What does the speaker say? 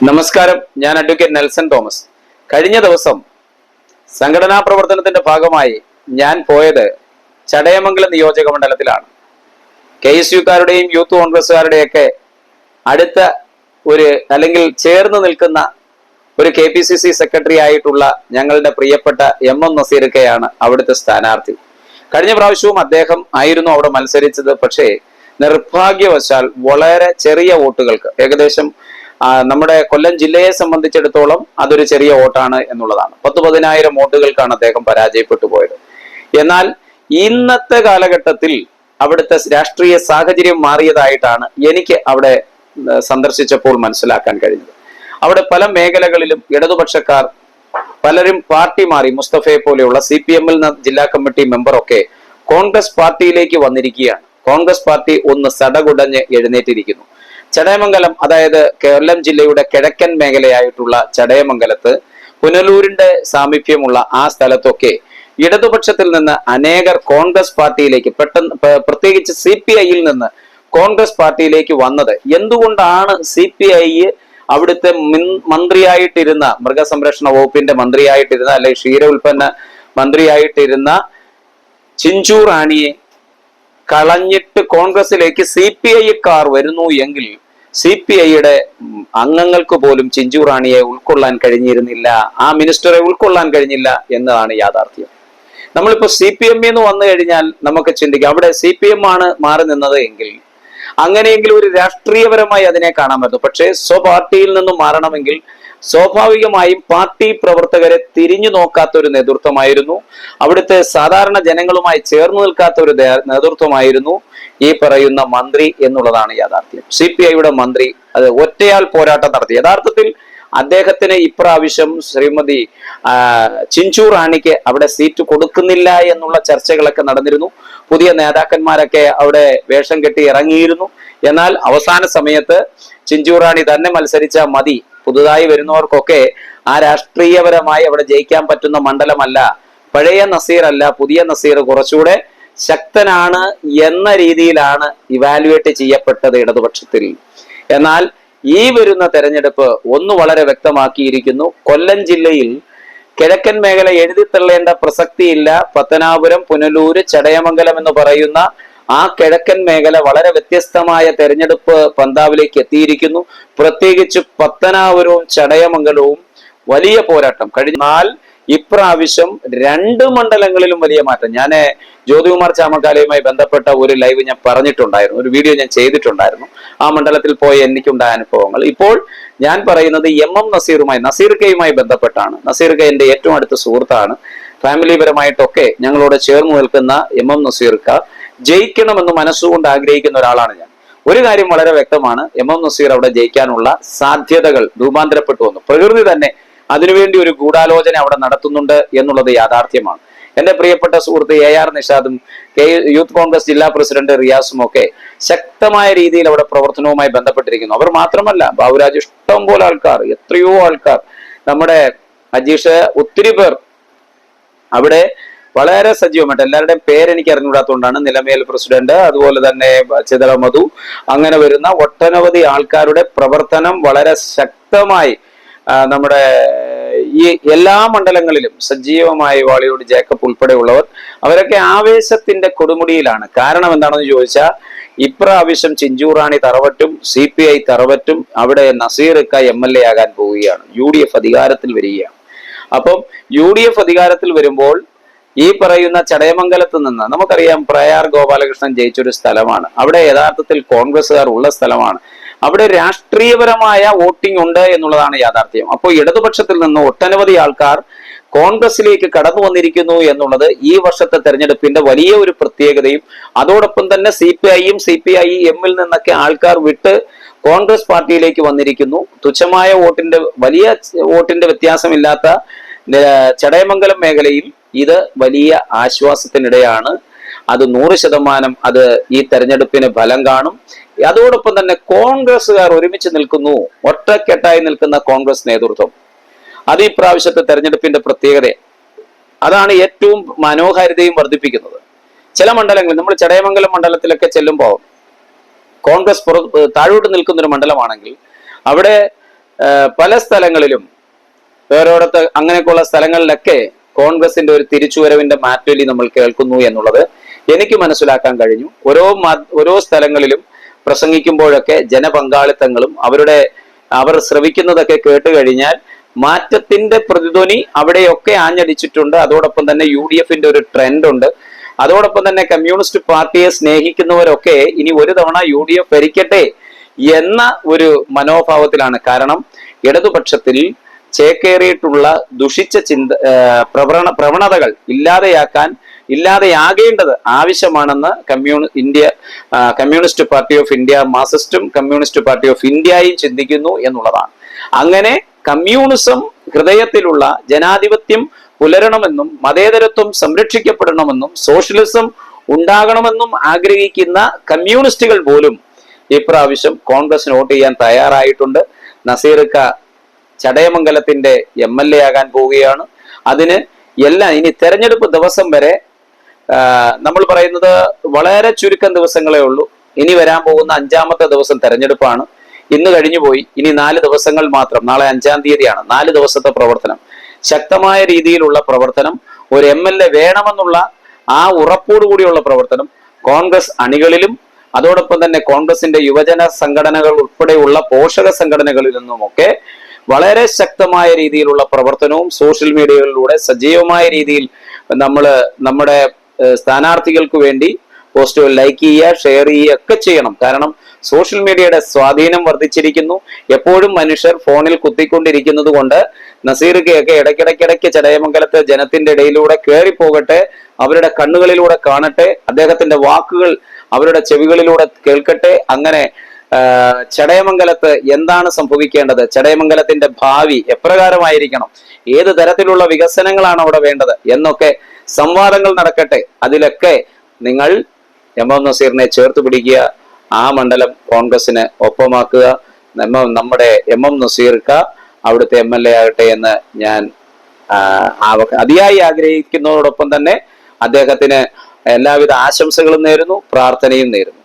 നമസ്കാരം, ഞാൻ advocate Nelson Thomas. കഴിഞ്ഞ ദിവസം സംഘടനാ പ്രവർത്തനത്തിന്റെ ഭാഗമായി ഞാൻ പോയത് ചടയമംഗലം നിയോജക മണ്ഡലത്തിലാണ്. KSUക്കാരുടെയും യൂത്ത് കോൺഗ്രസ്സുകാരുടെയൊക്കെ അടുത്ത അല്ലെങ്കിൽ ചേർന്ന് നിൽക്കുന്ന ഒരു KPCC സെക്രട്ടറി ആയിട്ടുള്ള ഞങ്ങളുടെ പ്രിയപ്പെട്ട MM നസീർക്കയാണ് അവിടുത്തെ സ്ഥാനാർത്ഥി. കഴിഞ്ഞ പ്രാവശ്യവും അദ്ദേഹം ആയിരുന്നു അവിടെ മത്സരിച്ചത്. പക്ഷേ നിർഭാഗ്യവശാൽ വളരെ ചെറിയ വോട്ടുകൾക്ക്, ഏകദേശം നമ്മുടെ കൊല്ലം ജില്ലയെ സംബന്ധിച്ചിടത്തോളം അതൊരു ചെറിയ വോട്ടാണ് എന്നുള്ളതാണ്. 10,000 വോട്ടുകൾക്കാണ് അദ്ദേഹം പരാജയപ്പെട്ടു പോയത്. എന്നാൽ ഇന്നത്തെ കാലഘട്ടത്തിൽ അവിടുത്തെ രാഷ്ട്രീയ സാഹചര്യം മാറിയതായിട്ടാണ് എനിക്ക് അവിടെ സന്ദർശിച്ചപ്പോൾ മനസ്സിലാക്കാൻ കഴിഞ്ഞത്. അവിടെ പല മേഖലകളിലും ഇടതുപക്ഷക്കാർ പലരും പാർട്ടി മാറി. മുസ്തഫയെ പോലെയുള്ള CPM-ൽ ജില്ലാ കമ്മിറ്റി മെമ്പറൊക്കെ കോൺഗ്രസ് പാർട്ടിയിലേക്ക് വന്നിരിക്കുകയാണ്. കോൺഗ്രസ് പാർട്ടി ഒന്ന് സടകുടഞ്ഞ് എഴുന്നേറ്റിരിക്കുന്നു. ചടയമംഗലം, അതായത് കൊല്ലം ജില്ലയുടെ കിഴക്കൻ മേഖലയായിട്ടുള്ള ചടയമംഗലത്ത് പുനലൂരിന്റെ സാമീപ്യമുള്ള ആ സ്ഥലത്തൊക്കെ ഇടതുപക്ഷത്തിൽ നിന്ന് അനേകർ കോൺഗ്രസ് പാർട്ടിയിലേക്ക് പ്രത്യേകിച്ച് CPI-യിൽ നിന്ന് കോൺഗ്രസ് പാർട്ടിയിലേക്ക് വന്നത് എന്തുകൊണ്ടാണ്? CPI അവിടുത്തെ മന്ത്രിയായിട്ടിരുന്ന, മൃഗസംരക്ഷണ വകുപ്പിന്റെ മന്ത്രിയായിട്ടിരുന്ന, അല്ലെങ്കിൽ ക്ഷീര ഉൽപ്പന്ന മന്ത്രിയായിട്ടിരുന്ന ചിഞ്ചു റാണിയെ കളഞ്ഞിട്ട് കോൺഗ്രസിലേക്ക് CPI-ക്കാർ വരുന്നു എങ്കിൽ CPI-യുടെ അംഗങ്ങൾക്ക് പോലും ചിഞ്ചു റാണിയെ ഉൾക്കൊള്ളാൻ കഴിഞ്ഞിരുന്നില്ല, ആ മിനിസ്റ്ററെ ഉൾക്കൊള്ളാൻ കഴിഞ്ഞില്ല എന്നതാണ് യാഥാർത്ഥ്യം. നമ്മളിപ്പോ CPM-ന്ന് വന്നു കഴിഞ്ഞാൽ നമുക്ക് ചിന്തിക്കാം, അവിടെ CPM ആണ് മാറി നിന്നത് എങ്കിൽ അങ്ങനെയെങ്കിൽ ഒരു രാഷ്ട്രീയപരമായി അതിനെ കാണാൻ പറ്റും. പക്ഷേ സ്വപാർട്ടിയിൽ നിന്നും മാറണമെങ്കിൽ സ്വാഭാവികമായും പാർട്ടി പ്രവർത്തകരെ തിരിഞ്ഞു നോക്കാത്ത ഒരു നേതൃത്വമായിരുന്നു, അവിടുത്തെ സാധാരണ ജനങ്ങളുമായി ചേർന്ന് നിൽക്കാത്ത ഒരു നേതൃത്വമായിരുന്നു ഈ പറയുന്ന മന്ത്രി എന്നുള്ളതാണ് യാഥാർത്ഥ്യം. CPI-യുടെ മന്ത്രി അത് ഒറ്റയാൾ പോരാട്ടം നടത്തി. യഥാർത്ഥത്തിൽ അദ്ദേഹത്തിന് ഇപ്രാവശ്യം ശ്രീമതി ചിഞ്ചു റാണിക്ക് അവിടെ സീറ്റ് കൊടുക്കുന്നില്ല എന്നുള്ള ചർച്ചകളൊക്കെ നടന്നിരുന്നു. പുതിയ നേതാക്കന്മാരൊക്കെ അവിടെ വേഷം കെട്ടി ഇറങ്ങിയിരുന്നു. എന്നാൽ അവസാന സമയത്ത് ചിഞ്ചു റാണി തന്നെ മത്സരിച്ച മതി, പുതുതായി വരുന്നവർക്കൊക്കെ ആ രാഷ്ട്രീയപരമായി അവിടെ ജയിക്കാൻ പറ്റുന്ന മണ്ഡലമല്ല, പഴയ നസീർ അല്ല, പുതിയ നസീർ കുറച്ചുകൂടെ ശക്തനാണ് എന്ന രീതിയിലാണ് ഇവാലുവേറ്റ് ചെയ്യപ്പെട്ടത് ഇടതുപക്ഷത്തിൽ. എന്നാൽ ഈ വരുന്ന തെരഞ്ഞെടുപ്പ് ഒന്ന് വളരെ വ്യക്തമാക്കിയിരിക്കുന്നു. കൊല്ലം ജില്ലയിൽ കിഴക്കൻ മേഖല എഴുതിത്തള്ളേണ്ട പ്രസക്തിയില്ല. പത്തനാപുരം, പുനലൂര്, ചടയമംഗലം എന്ന് പറയുന്ന ആ കിഴക്കൻ മേഖല വളരെ വ്യത്യസ്തമായ തെരഞ്ഞെടുപ്പ് പന്താവിലേക്ക് എത്തിയിരിക്കുന്നു. പ്രത്യേകിച്ച് പത്തനാപുരവും ചടയമംഗലവും വലിയ പോരാട്ടം കഴിഞ്ഞാൽ ഇപ്രാവശ്യം 2 മണ്ഡലങ്ങളിലും വലിയ മാറ്റം. ഞാൻ ജ്യോതികുമാർ ചാമക്കാലയുമായി ബന്ധപ്പെട്ട ഒരു ലൈവ് ഞാൻ പറഞ്ഞിട്ടുണ്ടായിരുന്നു, ഒരു വീഡിയോ ഞാൻ ചെയ്തിട്ടുണ്ടായിരുന്നു. ആ മണ്ഡലത്തിൽ പോയ എനിക്കുണ്ടായ അനുഭവങ്ങൾ. ഇപ്പോൾ ഞാൻ പറയുന്നത് MM നസീർക്കയുമായി ബന്ധപ്പെട്ടാണ്. നസീർക്ക എൻ്റെ ഏറ്റവും അടുത്ത സുഹൃത്താണ്. ഫാമിലിപരമായിട്ടൊക്കെ ഞങ്ങളോട് ചേർന്ന് നിൽക്കുന്ന MM നസീർക്ക ജയിക്കണമെന്ന് മനസ്സുകൊണ്ട് ആഗ്രഹിക്കുന്ന ഒരാളാണ് ഞാൻ. ഒരു കാര്യം വളരെ വ്യക്തമാണ്, MM നസീർ അവിടെ ജയിക്കാനുള്ള സാധ്യതകൾ രൂപാന്തരപ്പെട്ടു വന്നു. പ്രകൃതി തന്നെ അതിനുവേണ്ടി ഒരു ഗൂഢാലോചന അവിടെ നടത്തുന്നുണ്ട് എന്നുള്ളത് യാഥാർത്ഥ്യമാണ്. എന്റെ പ്രിയപ്പെട്ട സുഹൃത്ത് AR നിഷാദും യൂത്ത് കോൺഗ്രസ് ജില്ലാ പ്രസിഡന്റ് റിയാസും ഒക്കെ ശക്തമായ രീതിയിൽ അവിടെ പ്രവർത്തനവുമായി ബന്ധപ്പെട്ടിരിക്കുന്നു. അവർ മാത്രമല്ല, ബാബുരാജ്, ഇഷ്ടം പോലെ ആൾക്കാർ, എത്രയോ ആൾക്കാർ, നമ്മുടെ അജീഷ്, ഒത്തിരി പേർ അവിടെ വളരെ സജീവമായിട്ട്, എല്ലാവരുടെയും പേരെനിക്ക് അറിഞ്ഞുകൂടാത്തതുകൊണ്ടാണ്, നിലമേൽ പ്രസിഡന്റ്, അതുപോലെ തന്നെ ചിതറ മധു, അങ്ങനെ വരുന്ന ഒട്ടനവധി ആൾക്കാരുടെ പ്രവർത്തനം വളരെ ശക്തമായി നമ്മുടെ ഈ എല്ലാ മണ്ഡലങ്ങളിലും സജീവമായി, വാളിയോട് ജേക്കബ് ഉൾപ്പെടെയുള്ളവർ, അവരൊക്കെ ആവേശത്തിന്റെ കൊടുമുടിയിലാണ്. കാരണം എന്താണെന്ന് ചോദിച്ചാൽ ഇപ്രാവശ്യം ചിഞ്ചു റാണി തറവറ്റും CPI തറവറ്റും അവിടെ നസീർക്ക MLA ആകാൻ പോവുകയാണ്. UDF അധികാരത്തിൽ വരികയാണ്. അപ്പം UDF അധികാരത്തിൽ വരുമ്പോൾ ഈ പറയുന്ന ചടയമംഗലത്ത് നിന്ന് നമുക്കറിയാം, പ്രയാർ ഗോപാലകൃഷ്ണൻ ജയിച്ചൊരു സ്ഥലമാണ്. അവിടെ യഥാർത്ഥത്തിൽ കോൺഗ്രസ്സുകാർ ഉള്ള സ്ഥലമാണ്. അവിടെ രാഷ്ട്രീയപരമായ വോട്ടിംഗ് ഉണ്ട് എന്നുള്ളതാണ് യാഥാർത്ഥ്യം. അപ്പോൾ ഇടതുപക്ഷത്തിൽ നിന്ന് ഒട്ടനവധി ആൾക്കാർ കോൺഗ്രസിലേക്ക് കടന്നു വന്നിരിക്കുന്നു എന്നുള്ളത് ഈ വർഷത്തെ തെരഞ്ഞെടുപ്പിന്റെ വലിയ ഒരു പ്രത്യേകതയും, അതോടൊപ്പം തന്നെ CPIM-ൽ നിന്നൊക്കെ ആൾക്കാർ വിട്ട് കോൺഗ്രസ് പാർട്ടിയിലേക്ക് വന്നിരിക്കുന്നു. തുച്ഛമായ വലിയ വോട്ടിന്റെ വ്യത്യാസമില്ലാത്ത ചടയമംഗലം മേഖലയിൽ ഇത് വലിയ ആശ്വാസത്തിനിടെയാണ്. അത് 100% അത് ഈ തെരഞ്ഞെടുപ്പിന് ഫലം കാണും. അതോടൊപ്പം തന്നെ കോൺഗ്രസ്സുകാർ ഒരുമിച്ച് നിൽക്കുന്നു, ഒറ്റക്കെട്ടായി നിൽക്കുന്ന കോൺഗ്രസ് നേതൃത്വം, അത് ഈ പ്രാവശ്യത്തെ തെരഞ്ഞെടുപ്പിന്റെ പ്രത്യേകത. അതാണ് ഏറ്റവും മനോഹാരിതയും വർദ്ധിപ്പിക്കുന്നത്. ചില മണ്ഡലങ്ങളിൽ, നമ്മൾ ചടയമംഗലം മണ്ഡലത്തിലൊക്കെ ചെല്ലുമ്പോൾ കോൺഗ്രസ് താഴോട്ട് നിൽക്കുന്ന ഒരു മണ്ഡലമാണെങ്കിൽ അവിടെ പല സ്ഥലങ്ങളിലും വേറോടത്ത് അങ്ങനെയൊക്കെയുള്ള സ്ഥലങ്ങളിലൊക്കെ കോൺഗ്രസിന്റെ ഒരു തിരിച്ചുവരവിന്റെ മാറ്റൊലി നമ്മൾ കേൾക്കുന്നു എന്നുള്ളത് എനിക്ക് മനസ്സിലാക്കാൻ കഴിഞ്ഞു. ഓരോ സ്ഥലങ്ങളിലും പ്രസംഗിക്കുമ്പോഴൊക്കെ ജനപങ്കാളിത്തങ്ങളും അവർ ശ്രവിക്കുന്നതൊക്കെ കേട്ട് കഴിഞ്ഞാൽ മാറ്റത്തിന്റെ പ്രതിധ്വനി അവിടെയൊക്കെ ആഞ്ഞടിച്ചിട്ടുണ്ട്. അതോടൊപ്പം തന്നെ UDFന്റെ ഒരു ട്രെൻഡ് ഉണ്ട്. അതോടൊപ്പം തന്നെ കമ്മ്യൂണിസ്റ്റ് പാർട്ടിയെ സ്നേഹിക്കുന്നവരൊക്കെ ഇനി ഒരു തവണ UDF ഭരിക്കട്ടെ എന്ന ഒരു മനോഭാവത്തിലാണ്. കാരണം ഇടതുപക്ഷത്തിൽ ചേക്കേറിയിട്ടുള്ള ദുഷിച്ച പ്രവണതകൾ ഇല്ലാതെയാകേണ്ടത് ആവശ്യമാണെന്ന് കമ്മ്യൂണിസ്റ്റ് പാർട്ടി ഓഫ് ഇന്ത്യ മാർക്സിസ്റ്റും കമ്മ്യൂണിസ്റ്റ് പാർട്ടി ഓഫ് ഇന്ത്യയും ചിന്തിക്കുന്നു എന്നുള്ളതാണ്. അങ്ങനെ കമ്മ്യൂണിസം ഹൃദയത്തിലുള്ള ജനാധിപത്യം പുലരണമെന്നും മതേതരത്വം സംരക്ഷിക്കപ്പെടണമെന്നും സോഷ്യലിസം ഉണ്ടാകണമെന്നും ആഗ്രഹിക്കുന്ന കമ്മ്യൂണിസ്റ്റുകൾ പോലും ഇപ്രാവശ്യം കോൺഗ്രസിന് വോട്ട് ചെയ്യാൻ തയ്യാറായിട്ടുണ്ട്. നസീർക്ക ചടയമംഗലത്തിന്റെ MLA ആകാൻ പോവുകയാണ്. അതിന് എല്ലാം ഇനി തെരഞ്ഞെടുപ്പ് ദിവസം വരെ നമ്മൾ പറയുന്നത് വളരെ ചുരുക്കം ദിവസങ്ങളേ ഉള്ളൂ. ഇനി വരാൻ പോകുന്ന 5ാമത്തെ ദിവസം തെരഞ്ഞെടുപ്പാണ്. ഇന്ന് കഴിഞ്ഞുപോയി. ഇനി 4 ദിവസങ്ങൾ മാത്രം. നാളെ 5-ാം തീയതിയാണ്. 4 ദിവസത്തെ പ്രവർത്തനം, ശക്തമായ രീതിയിലുള്ള പ്രവർത്തനം, ഒരു MLA വേണമെന്നുള്ള ആ ഉറപ്പോടുകൂടിയുള്ള പ്രവർത്തനം കോൺഗ്രസ് അണികളിലും അതോടൊപ്പം തന്നെ കോൺഗ്രസിന്റെ യുവജന സംഘടനകൾ ഉൾപ്പെടെയുള്ള പോഷക സംഘടനകളിൽ നിന്നുമൊക്കെ വളരെ ശക്തമായ രീതിയിലുള്ള പ്രവർത്തനവും സോഷ്യൽ മീഡിയകളിലൂടെ സജീവമായ രീതിയിൽ നമ്മുടെ സ്ഥാനാർത്ഥികൾക്ക് വേണ്ടി പോസ്റ്റുകൾ ലൈക്ക് ചെയ്യുക, ഷെയർ ചെയ്യുക ഒക്കെ ചെയ്യണം. കാരണം സോഷ്യൽ മീഡിയയുടെ സ്വാധീനം വർദ്ധിച്ചിരിക്കുന്നു. എപ്പോഴും മനുഷ്യർ ഫോണിൽ കുത്തിക്കൊണ്ടിരിക്കുന്നത് കൊണ്ട് നസീർക്കയൊക്കെ ഇടയ്ക്കിടയ്ക്ക് ചടയമംഗലത്തെ ജനത്തിന്റെ ഇടയിലൂടെ കയറിപ്പോകട്ടെ, അവരുടെ കണ്ണുകളിലൂടെ കാണട്ടെ, അദ്ദേഹത്തിന്റെ വാക്കുകൾ അവരുടെ ചെവികളിലൂടെ കേൾക്കട്ടെ. അങ്ങനെ ചടയമംഗലത്ത് എന്താണ് സംഭവിക്കേണ്ടത്, ചടയമംഗലത്തിന്റെ ഭാവി എപ്രകാരമായിരിക്കണം, ഏത് തരത്തിലുള്ള വികസനങ്ങളാണ് അവിടെ വേണ്ടത് എന്നൊക്കെ സംവാദങ്ങൾ നടക്കട്ടെ. അതിലൊക്കെ നിങ്ങൾ MM നസീറിനെ ചേർത്ത് പിടിക്കുക, ആ മണ്ഡലം കോൺഗ്രസിന് ഒപ്പമാക്കുക. നമ്മുടെ MM നസീർക്ക അവിടുത്തെ MLA ആകട്ടെ എന്ന് ഞാൻ അതിയായി ആഗ്രഹിക്കുന്നതോടൊപ്പം തന്നെ അദ്ദേഹത്തിന് എല്ലാവിധ ആശംസകളും നേരുന്നു, പ്രാർത്ഥനയും നേരുന്നു.